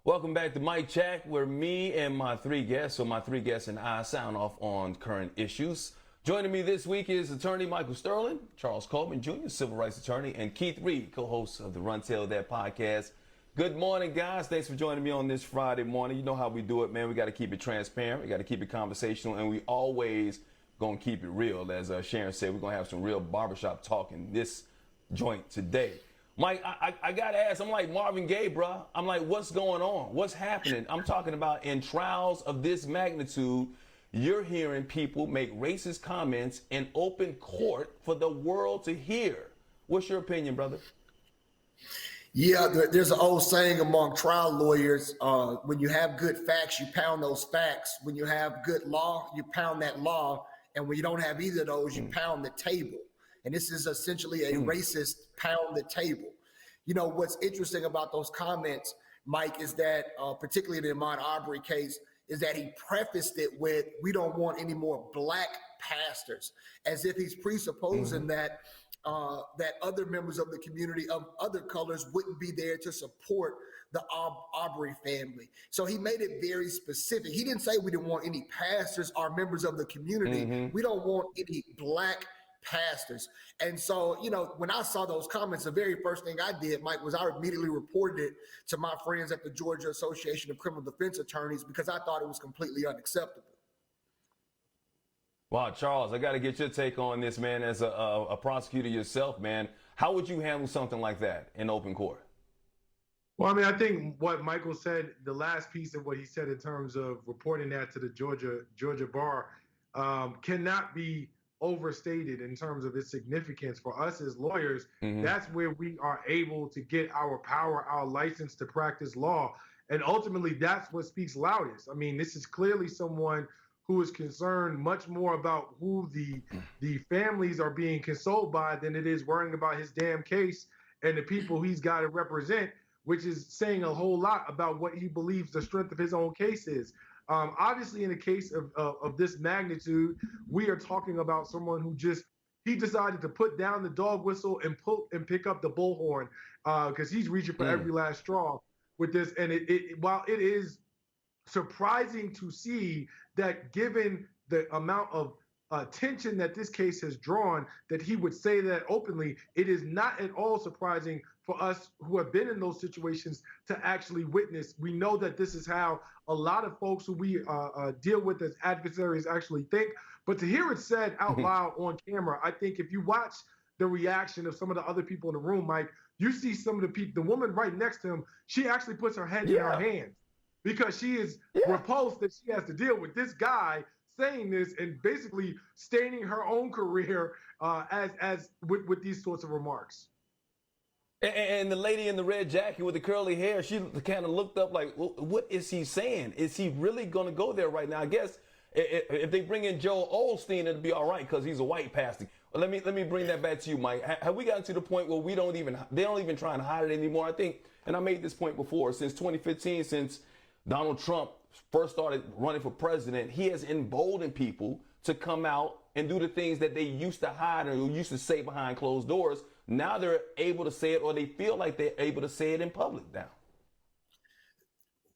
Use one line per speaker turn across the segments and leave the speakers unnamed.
Welcome back to Mike Check, where me and my three guests, and I sound off on current issues. Joining me this week is attorney Michael Sterling, Charles Coleman Jr., civil rights attorney, and Keith Reed, co-host of the Run Tell That podcast. Good morning, guys. Thanks for joining me on this Friday morning. You know how we do it, man. We got to keep it transparent. We got to keep it conversational, and we always going to keep it real. As Sharon said, we're going to have some real barbershop talk in this joint today. Mike, I got to ask, I'm like Marvin Gaye, bro. I'm like, what's going on? What's happening? I'm talking about in trials of this magnitude, you're hearing people make racist comments in open court for the world to hear. What's your opinion, brother?
Yeah, there's an old saying among trial lawyers, when you have good facts, you pound those facts. When you have good law, you pound that law. And when you don't have either of those, you pound the table. And this is essentially a racist pound the table. You know, what's interesting about those comments, Mike, is that particularly in the Ahmaud Arbery case, is that he prefaced it with, we don't want any more black pastors, as if he's presupposing that other members of the community of other colors wouldn't be there to support the Arbery family. So he made it very specific. He didn't say we didn't want any pastors or members of the community. We don't want any black pastors. And so, you know, when I saw those comments, the very first thing I did, Mike, was I immediately reported it to my friends at the Georgia Association of Criminal Defense Attorneys because I thought it was completely unacceptable.
Wow, Charles, I got to get your take on this, man, as a prosecutor yourself, man. How would you handle something like that in open court?
Well, I mean, I think what Michael said, the last piece of what he said in terms of reporting that to the Georgia bar cannot be overstated in terms of its significance for us as lawyers. That's where we are able to get our power, our license to practice law. And ultimately, that's what speaks loudest. I mean, this is clearly someone who is concerned much more about who the families are being consoled by than it is worrying about his damn case and the people he's got to represent, which is saying a whole lot about what he believes the strength of his own case is. Obviously, in a case of this magnitude, we are talking about someone who he decided to put down the dog whistle and pick up the bullhorn because he's reaching for every last straw with this. And while it is surprising to see that, given the amount of attention that this case has drawn, that he would say that openly, it is not at all surprising for us who have been in those situations to actually witness. We know that this is how a lot of folks who we deal with as adversaries actually think. But to hear it said out loud on camera, I think if you watch the reaction of some of the other people in the room, Mike, you see some of the people, the woman right next to him, she actually puts her head in her hands because she is repulsed that she has to deal with this guy saying this and basically staining her own career as with these sorts of remarks.
And the lady in the red jacket with the curly hair, she kind of looked up like, well, what is he saying? Is he really going to go there right now? I guess if they bring in Joel Osteen, it'll be all right because he's a white pastor. Well, let me bring that back to you, Mike. Have we gotten to the point where they don't even try and hide it anymore? I think, and I made this point before, since 2015, since Donald Trump first started running for president, he has emboldened people to come out and do the things that they used to hide or used to say behind closed doors. Now they're able to say it, or they feel like they're able to say it in public now.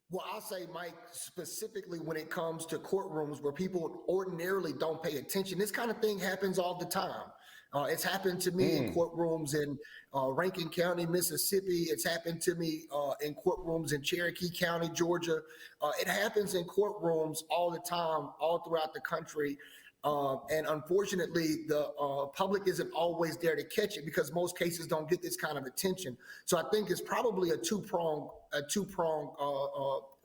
Well, I'll say, Mike, specifically when it comes to courtrooms where people ordinarily don't pay attention, this kind of thing happens all the time. It's happened to me in courtrooms in Rankin County, Mississippi. It's happened to me in courtrooms in Cherokee County, Georgia. It happens in courtrooms all the time, all throughout the country. And unfortunately, the public isn't always there to catch it because most cases don't get this kind of attention. So I think it's probably a two-prong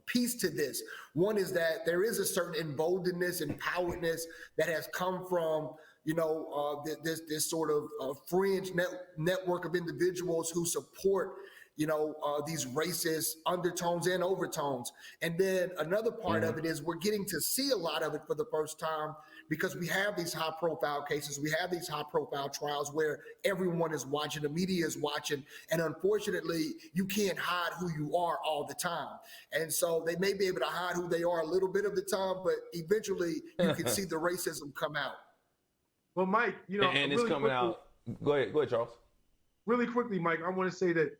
piece to this. One is that there is a certain emboldenedness and empoweredness that has come from, you know, this sort of fringe network of individuals who support, you know, these racist undertones and overtones. And then another part of it is we're getting to see a lot of it for the first time because we have these high profile cases. We have these high profile trials where everyone is watching, the media is watching. And unfortunately, you can't hide who you are all the time. And so they may be able to hide who they are a little bit of the time, but eventually you can see the racism come out.
Well, Mike, you know,
and it's coming out. Go ahead, Charles.
Really quickly, Mike, I want to say that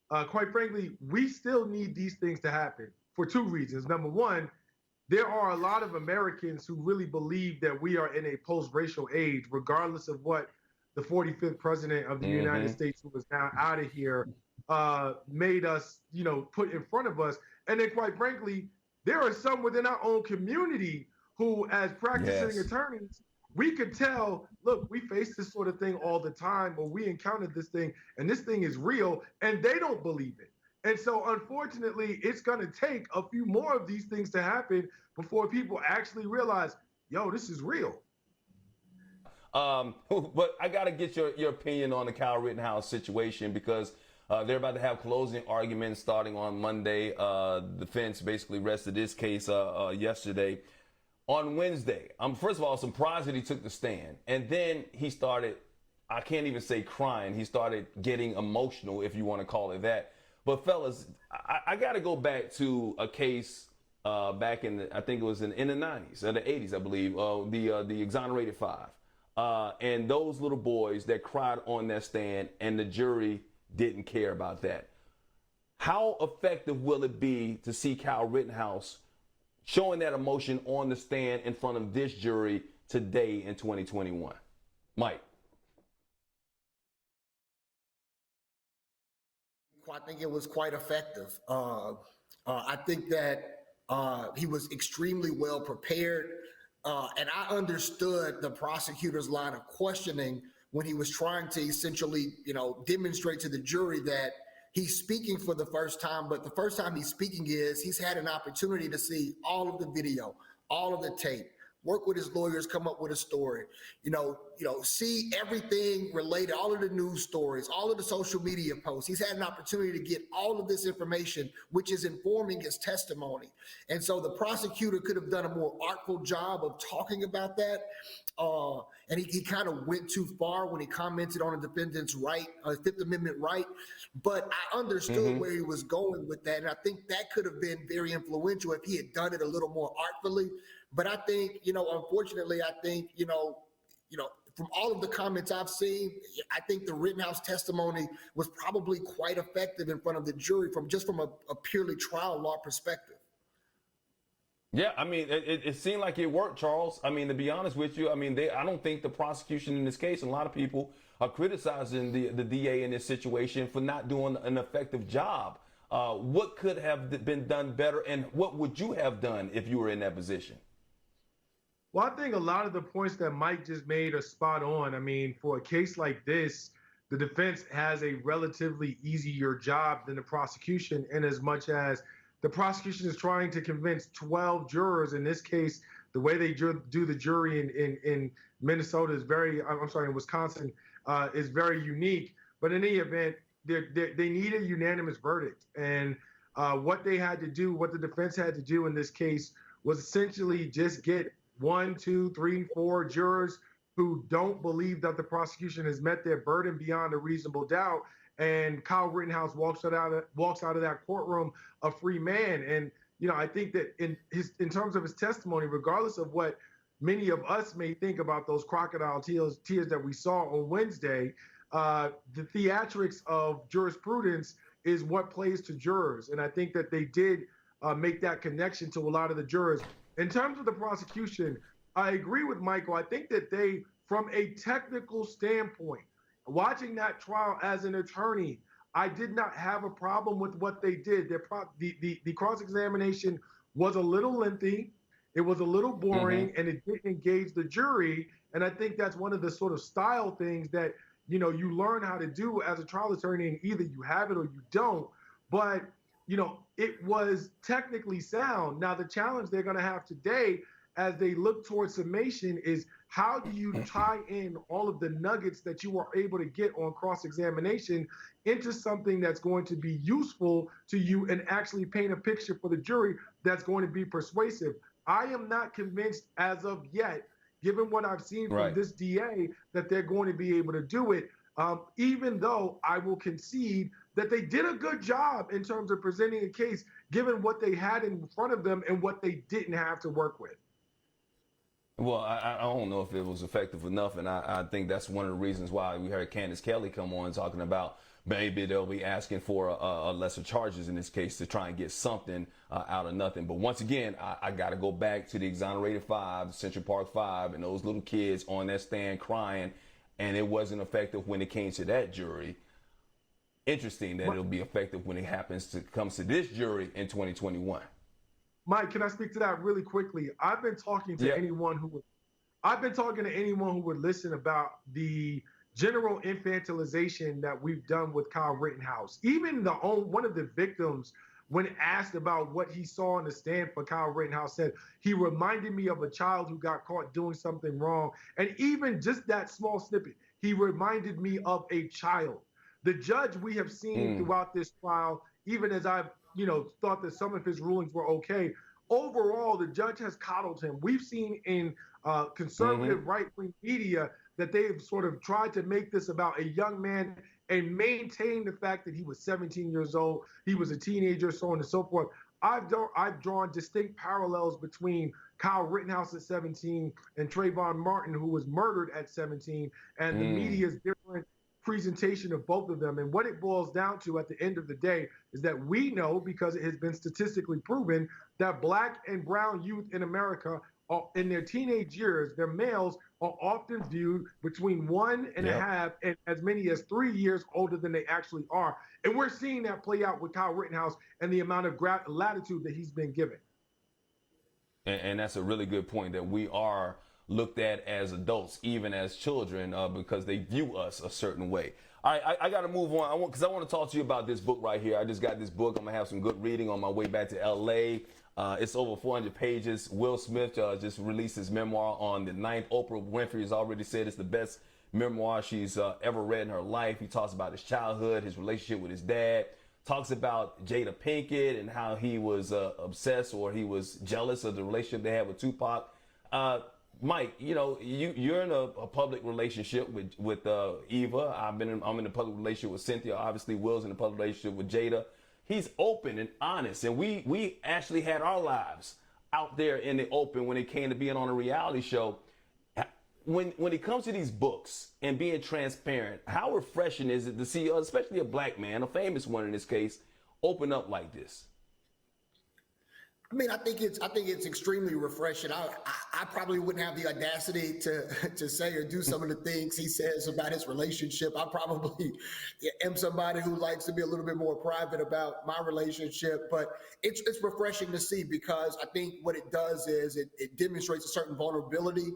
quite frankly, we still need these things to happen for two reasons. Number one, there are a lot of Americans who really believe that we are in a post-racial age, regardless of what the 45th president of the United States, who is now out of here, made us, put in front of us. And then, quite frankly, there are some within our own community who, as practicing attorneys, we could tell, look, we face this sort of thing all the time, or we encountered this thing, and this thing is real, and they don't believe it. And so, unfortunately, it's going to take a few more of these things to happen before people actually realize, yo, this is real.
But I got to get your opinion on the Kyle Rittenhouse situation, because they're about to have closing arguments starting on Monday. The defense basically rested this case yesterday. On Wednesday, I'm first of all surprised that he took the stand, and then he started, I can't even say crying, he started getting emotional, if you want to call it that. But fellas, I got to go back to a case back in I think it was in the 90s or the 80s, I believe, the Exonerated Five, and those little boys that cried on that stand, and the jury didn't care about that. How effective will it be to see Kyle Rittenhouse showing that emotion on the stand in front of this jury today in 2021? Mike.
I think it was quite effective. I think that he was extremely well prepared. And I understood the prosecutor's line of questioning when he was trying to essentially, demonstrate to the jury that he's speaking for the first time, but the first time he's speaking is he's had an opportunity to see all of the video, all of the tape, work with his lawyers, come up with a story, see everything related, all of the news stories, all of the social media posts. He's had an opportunity to get all of this information, which is informing his testimony. And so the prosecutor could have done a more artful job of talking about that. And he kind of went too far when he commented on a defendant's right, Fifth Amendment right. But I understood where he was going with that. And I think that could have been very influential if he had done it a little more artfully. But I think, unfortunately, from all of the comments I've seen, I think the Rittenhouse testimony was probably quite effective in front of the jury from a purely trial law perspective.
Yeah, I mean, it seemed like it worked, Charles. I mean, to be honest with you, I don't think the prosecution in this case, a lot of people are criticizing the DA in this situation for not doing an effective job. What could have been done better, and what would you have done if you were in that position?
Well, I think a lot of the points that Mike just made are spot on. I mean, for a case like this, the defense has a relatively easier job than the prosecution, in as much as the prosecution is trying to convince 12 jurors. In this case, the way they do the jury in Minnesota is in Wisconsin is very unique. But in any event, they need a unanimous verdict. And what they had to do, what the defense had to do in this case, was essentially just get 1, 2, 3, 4 jurors who don't believe that the prosecution has met their burden beyond a reasonable doubt. And Kyle Rittenhouse walks out of that courtroom a free man. And I think that in terms of his testimony, regardless of what many of us may think about those crocodile tears that we saw on Wednesday, the theatrics of jurisprudence is what plays to jurors. And I think that they did make that connection to a lot of the jurors. In terms of the prosecution, I agree with Michael. I think that they, from a technical standpoint, watching that trial as an attorney, I did not have a problem with what they did. The cross-examination was a little lengthy, it was a little boring, and it didn't engage the jury. And I think that's one of the sort of style things that you learn how to do as a trial attorney, and either you have it or you don't. But it was technically sound. Now, the challenge they're going to have today as they look towards summation is, how do you tie in all of the nuggets that you are able to get on cross-examination into something that's going to be useful to you and actually paint a picture for the jury that's going to be persuasive? I am not convinced as of yet, given what I've seen from this DA, that they're going to be able to do it, even though I will concede that they did a good job in terms of presenting a case, given what they had in front of them and what they didn't have to work with.
Well, I don't know if it was effective enough, and I think that's one of the reasons why we heard Candace Kelly come on talking about maybe they'll be asking for a lesser charges in this case to try and get something out of nothing. But once again, I got to go back to the exonerated five, Central Park Five, and those little kids on that stand crying, and it wasn't effective when it came to that jury. Interesting that it'll be effective when it comes to this jury in 2021.
Mike, can I speak to that really quickly? I've been talking to anyone who would listen about the general infantilization that we've done with Kyle Rittenhouse. Even one of the victims, when asked about what he saw on the stand for Kyle Rittenhouse, said, he reminded me of a child who got caught doing something wrong. And even just that small snippet, he reminded me of a child. The judge we have seen throughout this trial, even as I've thought that some of his rulings were okay, overall, the judge has coddled him. We've seen in conservative right-wing media that they've sort of tried to make this about a young man and maintain the fact that he was 17 years old, he was a teenager, so on and so forth. I've drawn distinct parallels between Kyle Rittenhouse at 17 and Trayvon Martin, who was murdered at 17, and the media's different presentation of both of them. And what it boils down to at the end of the day is that we know, because it has been statistically proven, that Black and brown youth in America are, in their teenage years, their males are often viewed between 1.5 and as many as 3 years older than they actually are. And we're seeing that play out with Kyle Rittenhouse and the amount of latitude that he's been given.
And that's a really good point, that we are looked at as adults, even as children, because they view us a certain way. All right, I got to move on. I want to talk to you about this book right here. I just got this book. I'm going to have some good reading on my way back to L.A. It's over 400 pages. Will Smith just released his memoir on the 9th. Oprah Winfrey has already said it's the best memoir she's ever read in her life. He talks about his childhood, his relationship with his dad, talks about Jada Pinkett and how he was obsessed, or he was jealous of the relationship they had with Tupac. Mike, you're in a public relationship with Eva. I'm in a public relationship with Cynthia. Obviously, Will's in a public relationship with Jada. He's open and honest, and we actually had our lives out there in the open when it came to being on a reality show. When it comes to these books and being transparent, how refreshing is it to see, especially a Black man, a famous one in this case, open up like this?
I mean, I think it's extremely refreshing. I probably wouldn't have the audacity to say or do some of the things he says about his relationship. I probably am somebody who likes to be a little bit more private about my relationship, but it's refreshing to see, because I think what it does is it demonstrates a certain vulnerability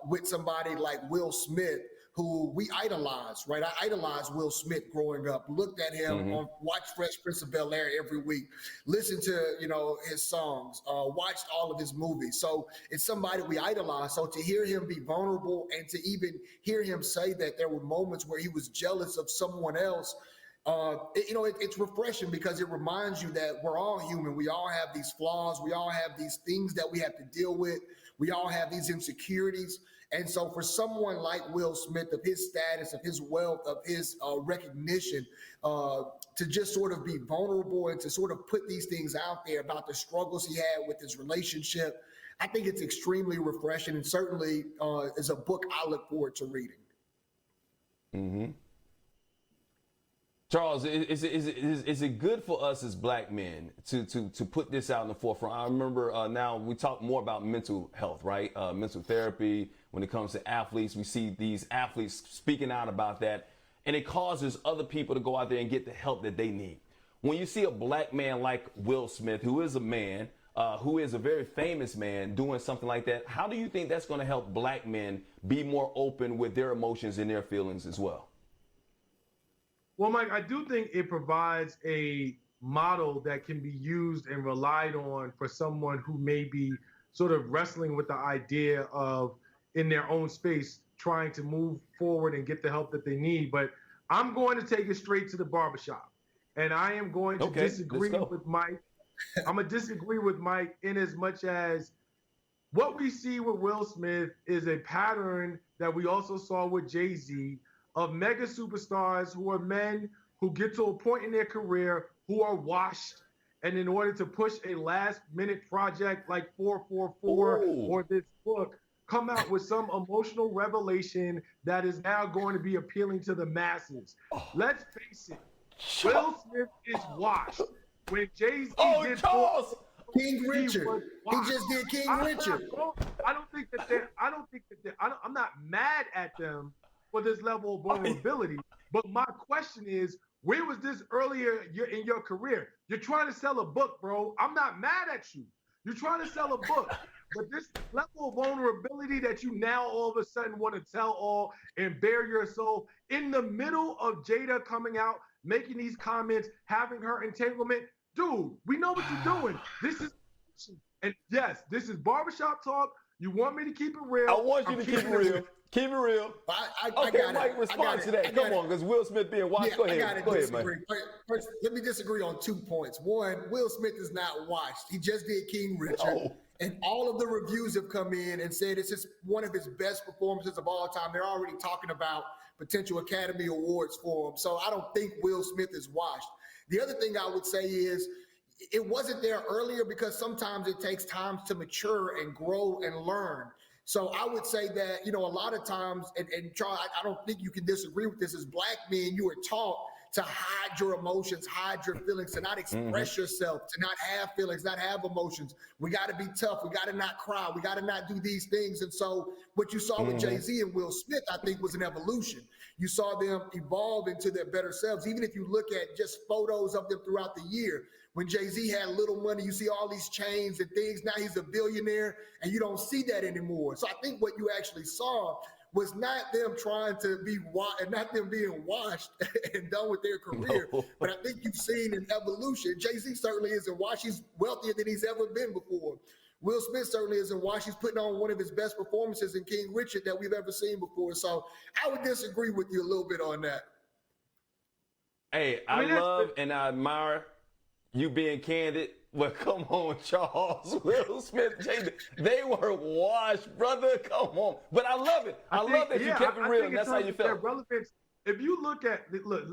with somebody like Will Smith, who we idolize, right? I idolized Will Smith growing up, looked at him, watched Fresh Prince of Bel-Air every week, listened to, his songs, watched all of his movies. So it's somebody we idolize. So to hear him be vulnerable and to even hear him say that there were moments where he was jealous of someone else, it's refreshing, because it reminds you that we're all human. We all have these flaws. We all have these things that we have to deal with. We all have these insecurities. And so for someone like Will Smith, of his status, of his wealth, of his recognition, to just sort of be vulnerable and to sort of put these things out there about the struggles he had with his relationship, I think it's extremely refreshing, and certainly is a book I look forward to reading.
Mm-hmm. Charles, is it good for us as Black men to put this out in the forefront? I remember now we talk more about mental health, right? Mental therapy. When it comes to athletes, we see these athletes speaking out about that, and it causes other people to go out there and get the help that they need. When you see a Black man like Will Smith, who is a man, who is a very famous man, doing something like that, how do you think that's going to help Black men be more open with their emotions and their feelings as well?
Well, Mike, I do think it provides a model that can be used and relied on for someone who may be sort of wrestling with the idea of, in their own space, trying to move forward and get the help that they need. But I'm going to take it straight to the barbershop. And I am going to disagree with Mike. I'm going to disagree with Mike in as much as what we see with Will Smith is a pattern that we also saw with Jay-Z, of mega superstars who are men who get to a point in their career who are washed. And in order to push a last minute project like 444 or this book, come out with some emotional revelation that is now going to be appealing to the masses. Let's face it, Will Smith is washed. When Jay-Z did
Charles!
King Richard. He just did King Richard.
I'm not mad at them for this level of vulnerability. But my question is, where was this earlier in your career? You're trying to sell a book, bro. I'm not mad at you. You're trying to sell a book. But this level of vulnerability that you now all of a sudden want to tell all and bare your soul in the middle of Jada coming out, making these comments, having her entanglement. Dude, we know what you're doing. This is, and yes, this is barbershop talk. You want me to keep it real?
I want you to keep it real. Keep it real. Okay, Mike, respond to that. Come on, because Will Smith being watched. Go ahead, man.
First, let me disagree on 2 points. One, Will Smith is not watched. He just did King Richard. And all of the reviews have come in and said it's just one of his best performances of all time. They're already talking about potential Academy Awards for him. So I don't think Will Smith is washed. The other thing I would say is it wasn't there earlier because sometimes it takes time to mature and grow and learn. So I would say that, a lot of times, and Charles, I don't think you can disagree with this, as black men, you were taught to hide your emotions, hide your feelings, to not express yourself, to not have feelings, not have emotions. We got to be tough. We got to not cry. We got to not do these things. And so what you saw with Jay-Z and Will Smith, I think, was an evolution. You saw them evolve into their better selves. Even if you look at just photos of them throughout the year, when Jay-Z had little money, you see all these chains and things. Now he's a billionaire, and you don't see that anymore. So I think what you actually saw was not them trying to be not them being washed and done with their career. No. But I think you've seen an evolution. Jay-Z certainly isn't washed. He's wealthier than he's ever been before. Will Smith certainly isn't washed. He's putting on one of his best performances in King Richard that we've ever seen before. So I would disagree with you a little bit on that.
Hey, I love and I admire you being candid. Well, come on, Charles, Will Smith, Jada, they were washed, brother. Come on. But I love it. I love that you kept it real. That's how you felt.
Relevance, if you look at,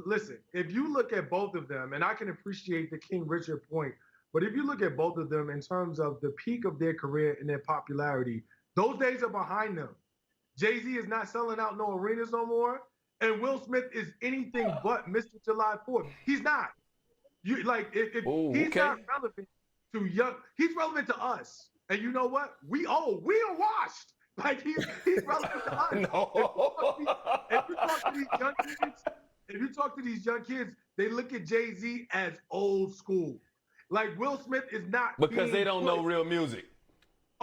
listen, if you look at both of them, and I can appreciate the King Richard point, but if you look at both of them in terms of the peak of their career and their popularity, those days are behind them. Jay-Z is not selling out no arenas no more, and Will Smith is anything but Mr. July 4th. He's not. He's not relevant to young, he's relevant to us. And you know what? We are washed. Like he's relevant to us.
No.
If you talk to these young kids, they look at Jay-Z as old school. Like Will Smith is not
because they don't know real music.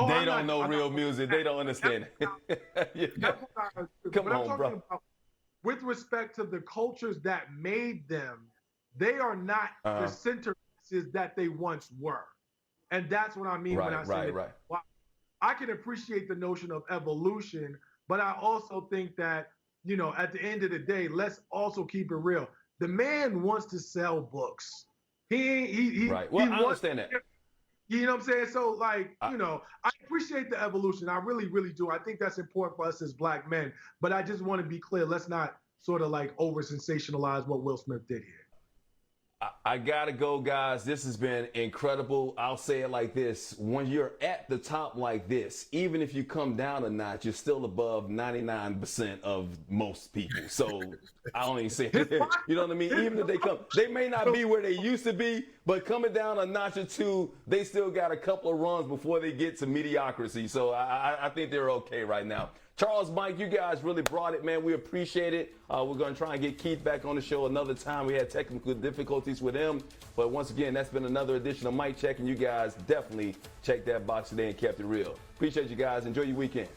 They don't know real music. They don't understand it. Come on, bro.
With respect to the cultures that made them, they are not the centerpieces that they once were. And that's what I mean when I say that. I can appreciate the notion of evolution, but I also think that, at the end of the day, let's also keep it real. The man wants to sell books.
Right. Well, I understand that.
You know what I'm saying? So, I appreciate the evolution. I really, really do. I think that's important for us as black men. But I just want to be clear. Let's not sort of over sensationalize what Will Smith did here.
I gotta go, guys. This has been incredible. I'll say it like this. When you're at the top like this, even if you come down a notch, you're still above 99% of most people. So I don't even say it. You know what I mean? Even if they may not be where they used to be, but coming down a notch or two, they still got a couple of runs before they get to mediocrity. So I think they're okay right now. Charles, Mike, you guys really brought it, man. We appreciate it. We're going to try and get Keith back on the show another time. We had technical difficulties with him. But once again, that's been another edition of Mike Check, and you guys definitely checked that box today and kept it real. Appreciate you guys. Enjoy your weekend.